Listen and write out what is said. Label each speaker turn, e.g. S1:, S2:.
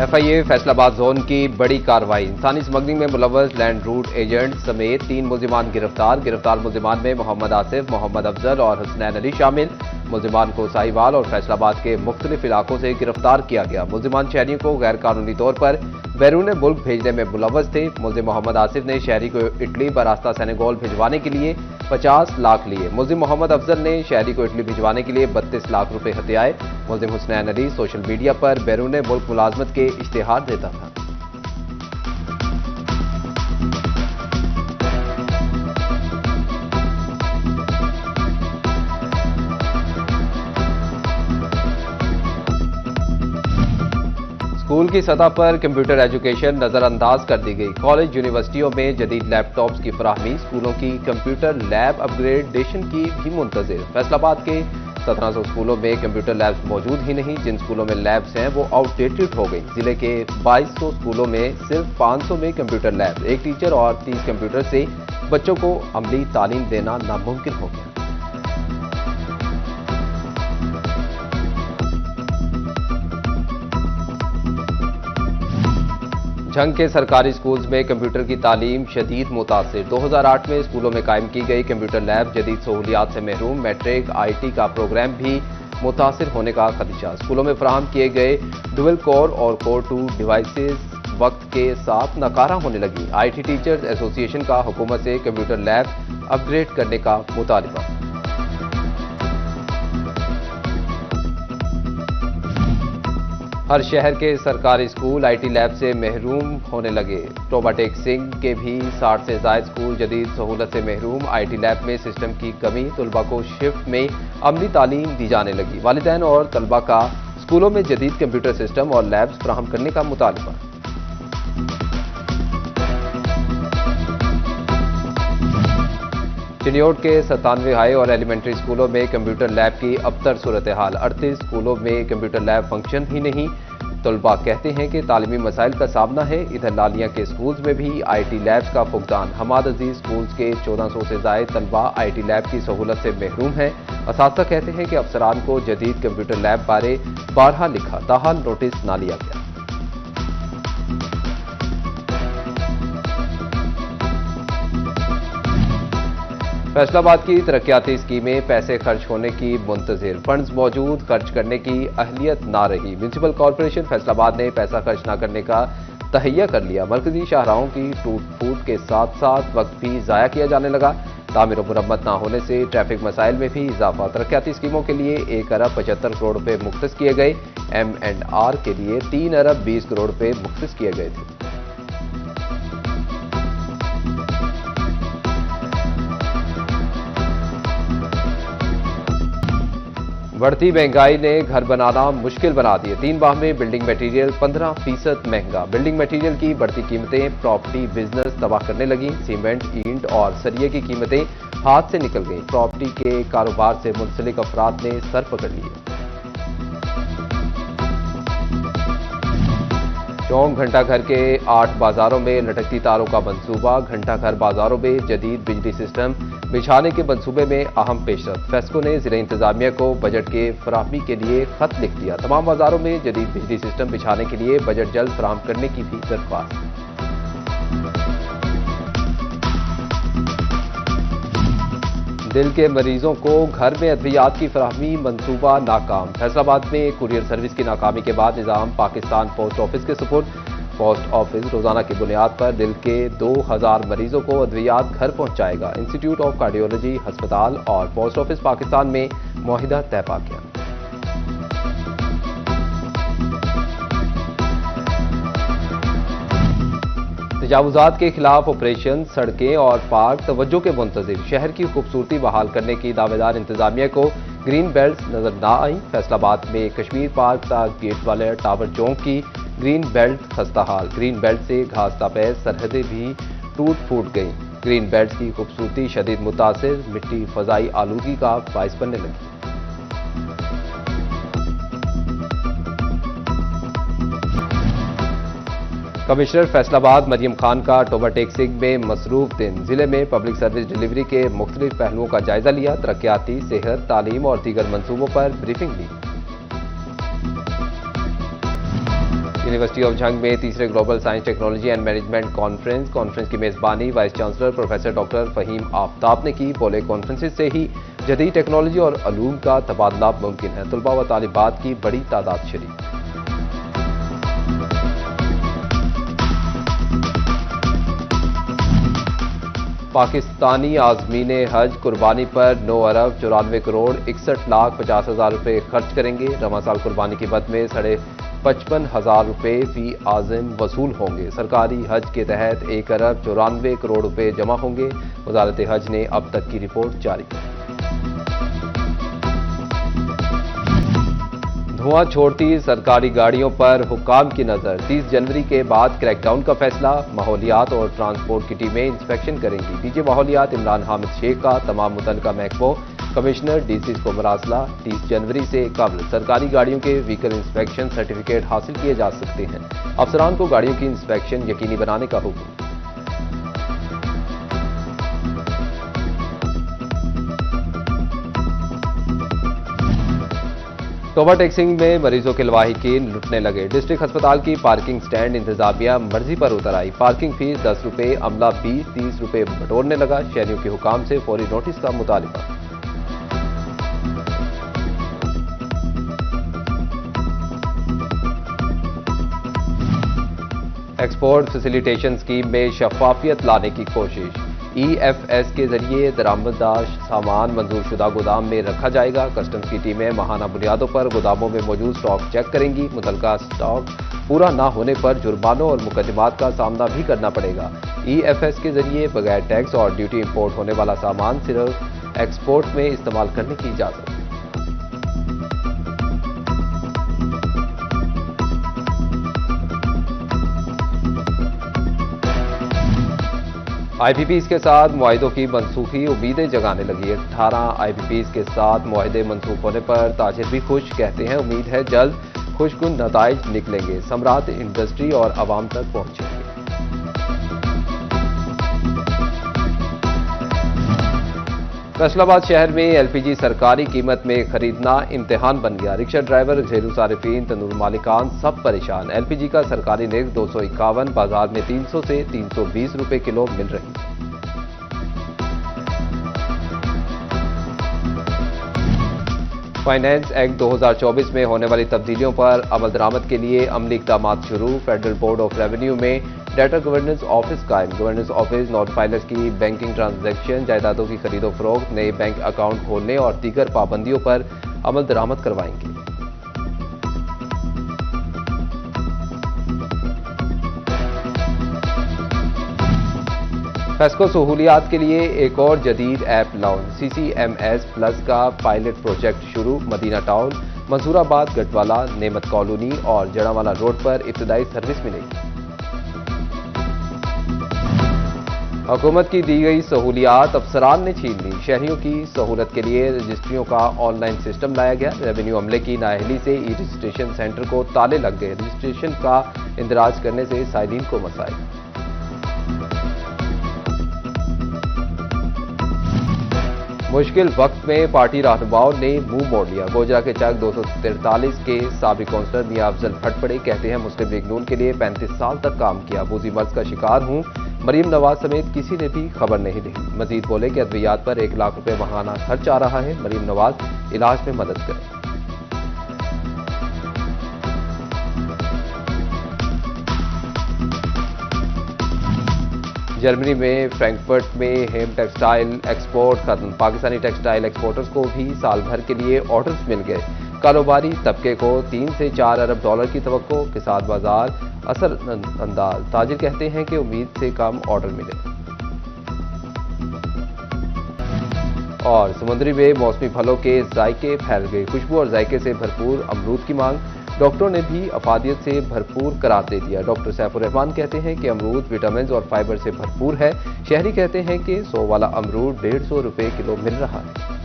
S1: FIA Faisalabad zone की बड़ी कार्रवाई। इंसानी स्मगलिंग में मुलव्वस लैंड रूट एजेंट समेत 3 मुल्जिमान गिरफ्तार मुल्जिमान में मोहम्मद आसिफ, मोहम्मद अफजल और हुसनैन अली शामिल। मुल्जिमान को साहिवाल और फैसलाबाद के मुख्तलिफ इलाकों से गिरफ्तार किया गया। मुल्जिमान शहरियों को गैर कानूनी तौर पर बैरून मुल्क भेजने में मुलव्वस थे। मुल्जिम मोहम्मद आसिफ ने शहरी को इटली बरास्ता सेनेगल भिजवाने के लिए 50 लाख लिए। मुल्जिम मोहम्मद अफजल ने शहरी को इटली भिजवाने के लिए 32 लाख रुपए हथियाए। मुल्जिम हुसनैन अली सोशल मीडिया पर बैरून मुल्क मुलाजमत के इश्तिहार देता था। स्कूल की सतह पर कंप्यूटर एजुकेशन नजरअंदाज कर दी गई। कॉलेज यूनिवर्सिटियों में जदीद लैपटॉप्स की फराहमी, स्कूलों की कंप्यूटर लैब अपग्रेडेशन की भी मुंतजिर। फैसलाबाद के 1700 स्कूलों में कंप्यूटर लैब्स मौजूद ही नहीं। जिन स्कूलों में लैब्स हैं वो आउटडेटेड हो गई। जिले के 2200 स्कूलों में सिर्फ 500 में कंप्यूटर लैब, एक टीचर और 30 कंप्यूटर से बच्चों को अमली तालीम देना नामुमकिन हो गया। झंग के सरकारी स्कूल्स में कंप्यूटर की तालीम शदीद मुतासिर। 2008 में स्कूलों में कायम की गई कंप्यूटर लैब जदीद सहूलियात से महरूम। मैट्रिक IT का प्रोग्राम भी मुतासिर होने का खदशा। स्कूलों में फराहम किए गए डुअल कोर और कोर 2 डिवाइसेस वक्त के साथ नकारा होने लगी। IT टीचर्स एसोसिएशन का हुकूमत से कंप्यूटर लैब अपग्रेड करने का मुतालबा। हर शहर के सरकारी स्कूल IT लैब से महरूम होने लगे। टोबाटेक सिंह के भी 60 से ज्यादा स्कूल जदीद सहूलत से महरूम। IT लैब में सिस्टम की कमी, तलबा को शिफ्ट में अमली तालीम दी जाने लगी। वालिदैन और तलबा का स्कूलों में जदीद कंप्यूटर सिस्टम और लैब्स फराहम करने का मुतालबा। चिन्योट के 97 हाई और एलिमेंट्री स्कूलों में कंप्यूटर लैब की अबतर सूरत हाल। 38 स्कूलों में कंप्यूटर लैब फंक्शन ही नहीं। तलबा कहते हैं कि तालीमी मसाइल का सामना है। इधर लालिया के स्कूल्स में भी IT लैब्स का फुकदान। हमाद अजीज स्कूल्स के 1400 से ज्यादा तलबा IT लैब की सहूलत से महरूम है। असातिज़ा कहते हैं कि अफसरान को जदीद कंप्यूटर लैब बारे बारहा लिखा, ताहाल नोटिस ना लिया गया। फैसलाबाद की तरक्याती स्कीमें पैसे खर्च होने की मुंतजिर। फंड्स मौजूद, खर्च करने की अहलियत ना रही। म्यूनसिपल कॉरपोरेशन फैसलाबाद ने पैसा खर्च ना करने का तहैया कर लिया। मरकजी शाहराहों की टूट फूट के साथ साथ वक्त भी ज़ाया किया जाने लगा। तामीर और मुरम्मत ना होने से ट्रैफिक मसाइल में भी इजाफा। तरक्याती स्कीमों के लिए 1 अरब 75 करोड़ रुपए मुख्तस किए गए। M&R के लिए 3 अरब 20 करोड़ रुपए मुख्तस किए गए थे। बढ़ती महंगाई ने घर बनाना मुश्किल बना दिए। 3 माह में बिल्डिंग मटेरियल 15% महंगा। बिल्डिंग मटेरियल की बढ़ती कीमतें प्रॉपर्टी बिजनेस तबाह करने लगी। सीमेंट, ईंट और सरिये की कीमतें हाथ से निकल गई। प्रॉपर्टी के कारोबार से मुंसलिक अफराद ने सर पकड़ लिए। चौंक घंटाघर के 8 बाजारों में लटकती तारों का मंसूबा। घंटाघर बाजारों में जदीद बिजली सिस्टम बिछाने के मंसूबे में अहम पेशरफ्त। फेस्को ने जिला इंतजामिया को बजट के फराहमी के लिए खत लिख दिया। तमाम बाजारों में जदीद बिजली सिस्टम बिछाने के लिए बजट जल्द फराहम करने की भी दरख्वास्त। दिल के मरीजों को घर में अद्वियात की फराहमी मंसूबा नाकाम। फैसलाबाद में कुरियर सर्विस की नाकामी के बाद निजाम पाकिस्तान पोस्ट ऑफिस के सुपुर्द। पोस्ट ऑफिस रोजाना की बुनियाद पर दिल के 2000 मरीजों को अद्वियात घर पहुंचाएगा। इंस्टीट्यूट ऑफ कार्डियोलॉजी अस्पताल और पोस्ट ऑफिस पाकिस्तान में मुआहिदा तय पा गया। तजावुजात के खिलाफ ऑपरेशन, सड़कें और पार्क तवज्जो के मुंतजिर। शहर की खूबसूरती बहाल करने की दावेदार इंतजामिया को ग्रीन बेल्ट नजर ना आई। फैसलाबाद में कश्मीर पार्क तक गेट वाले टावर चौक की ग्रीन बेल्ट खस्ता हाल। ग्रीन बेल्ट से घास तापैज सरहदें भी टूट फूट गईं। ग्रीन बेल्ट की खूबसूरती शदीद मुतासिर। मिट्टी फजाई आलूगी का बाइस बनने लगी। कमिश्नर फैसलाबाद मरियम खान का टोबाटेक सिंह में मसरूफ दिन। जिले में पब्लिक सर्विस डिलीवरी के मुख्तलिफ पहलुओं का जायजा लिया। तरक्याती, सेहत, तालीम और दीगर मंसूबों पर ब्रीफिंग ली। यूनिवर्सिटी ऑफ झंग में तीसरे global science technology and management conference की मेजबानी vice chancellor professor doctor Fahim Aftab ने की। बोले, कॉन्फ्रेंस से ही जदीद टेक्नोलॉजी और अलूम का तबादला मुमकिन है। तलबा व तालिबात की बड़ी तादाद शरीक। पाकिस्तानी आज़मीन हज कुर्बानी पर 9 अरब 94 करोड़ 61 लाख 50 हजार रुपये खर्च करेंगे। रवां साल कुर्बानी की बद में 55,500 रुपये फी आज़िम वसूल होंगे। सरकारी हज के तहत 1 अरब 94 करोड़ रुपये जमा होंगे। वजारत हज ने अब तक की रिपोर्ट जारी की। धुआं छोड़ती सरकारी गाड़ियों पर हुक्काम की नजर। 30 जनवरी के बाद क्रैकडाउन का फैसला। माहौलियात और ट्रांसपोर्ट की टीमें इंस्पेक्शन करेंगी। डीजी माहौलियात इमरान हामिद शेख का तमाम मुतल्लिका महकमों कमिश्नर डीसी को मरासला। 30 जनवरी से कबल सरकारी गाड़ियों के व्हीकल इंस्पेक्शन सर्टिफिकेट हासिल किए जा सकते हैं। अफसरान को गाड़ियों की इंस्पेक्शन यकीनी बनाने का हुक्म। तोबा टैक्सिंग में मरीजों के लवाहिकीन लुटने लगे। डिस्ट्रिक्ट अस्पताल की पार्किंग स्टैंड इंतजामिया मर्जी पर उतर आई। पार्किंग फीस 10 रुपये, अमला 20-30 रुपये बटोरने लगा। शहरियों के हुकाम से फौरी नोटिस का मुतालिबा। एक्सपोर्ट फैसिलिटेशन स्कीम में शफाफियत लाने की कोशिश। EFS के जरिए दरामदा सामान मंजूरशुदा गोदाम में रखा जाएगा। कस्टम्स की टीमें माहाना बुनियादों पर गोदामों में मौजूद स्टॉक चेक करेंगी। मुतल्लिका स्टॉक पूरा ना होने पर जुर्मानों और मुकदमात का सामना भी करना पड़ेगा। EFS के जरिए बगैर टैक्स और ड्यूटी इंपोर्ट होने वाला सामान सिर्फ एक्सपोर्ट में इस्तेमाल करने की इजाजत। IPPs के साथ मुआहिदों की मनसूखी उम्मीदें जगाने लगी। 18 IPPs के साथ मुआहिदे मनसूख होने पर ताजिर भी खुश। कहते हैं उम्मीद है जल्द खुशकुन नताइज निकलेंगे। समरात इंडस्ट्री और आवाम तक पहुंचेंगे। फैसलाबाद शहर में LPG सरकारी कीमत में खरीदना इम्तिहान बन गया। रिक्शा ड्राइवर, घरेलू सारिफीन, तंदूर मालिकान सब परेशान। LPG का सरकारी निर्ख 251, बाजार में 300 से 320 रुपए किलो मिल रही है। फाइनेंस एक्ट 2024 में होने वाली तब्दीलियों पर अमल दरामद के लिए अमली इक़दाम शुरू। फेडरल बोर्ड ऑफ रेवेन्यू में डाटा गवर्नेंस ऑफिस कायम। गवर्नेंस ऑफिस नोटिफाइलर्स की बैंकिंग ट्रांजैक्शन, जायदादों की खरीदो फरोख्त, नए बैंक अकाउंट खोलने और दीगर पाबंदियों पर अमल दरामद करवाएंगे। फेस्को सहूलियात के लिए एक और जदीद ऐप लॉन्च। CCMS प्लस का पायलट प्रोजेक्ट शुरू। मदीना टाउन, मंसूराबाद, गटवाला, नेमत कॉलोनी और जड़ावाला रोड पर इब्तदाई सर्विस मिलेगी। हुकूमत की दी गई सहूलियात अफसरान ने छीन ली। शहरियों की सहूलत के लिए रजिस्ट्रियों का ऑनलाइन सिस्टम लाया गया। रेवेन्यू अमले की नाअहली से रजिस्ट्रेशन सेंटर को ताले लग गए। रजिस्ट्रेशन का इंदराज करने से साइलिन को मसाइल। मुश्किल वक्त में पार्टी रहनुमाओं ने मुंह मोड़ लिया। गोजरा के चक 243 के साबिक काउंसलर मियां अफजल फट पड़े। कहते हैं मुस्लिम लीग नून के लिए 35 साल तक काम किया। बूजी मर्ज का शिकार हूं। मरीम नवाज समेत किसी ने भी खबर नहीं दी। मजीद बोले कि अद्वियात पर 1 लाख रुपए माहाना खर्च आ रहा है। मरीम नवाज इलाज में मदद करें। जर्मनी में फ्रैंकफर्ट में हेम टेक्सटाइल एक्सपोर्ट खत्म। पाकिस्तानी टेक्सटाइल एक्सपोर्टर्स को भी साल भर के लिए ऑर्डर्स मिल गए। कारोबारी तबके को 3 से 4 अरब डॉलर की तवक्को के साथ बाजार असर अंदाज। ताजिर कहते हैं कि उम्मीद से कम ऑर्डर मिले। और समुद्री में मौसमी फलों के जायके फैल गए। खुशबू और जायके से भरपूर अमरूद की मांग। डॉक्टरों ने भी अफादियत से भरपूर करार दे दिया। डॉक्टर सैफुर रहमान कहते हैं कि अमरूद विटामिन और फाइबर से भरपूर है। शहरी कहते हैं कि 100 वाला अमरूद 150 रुपए किलो मिल रहा है।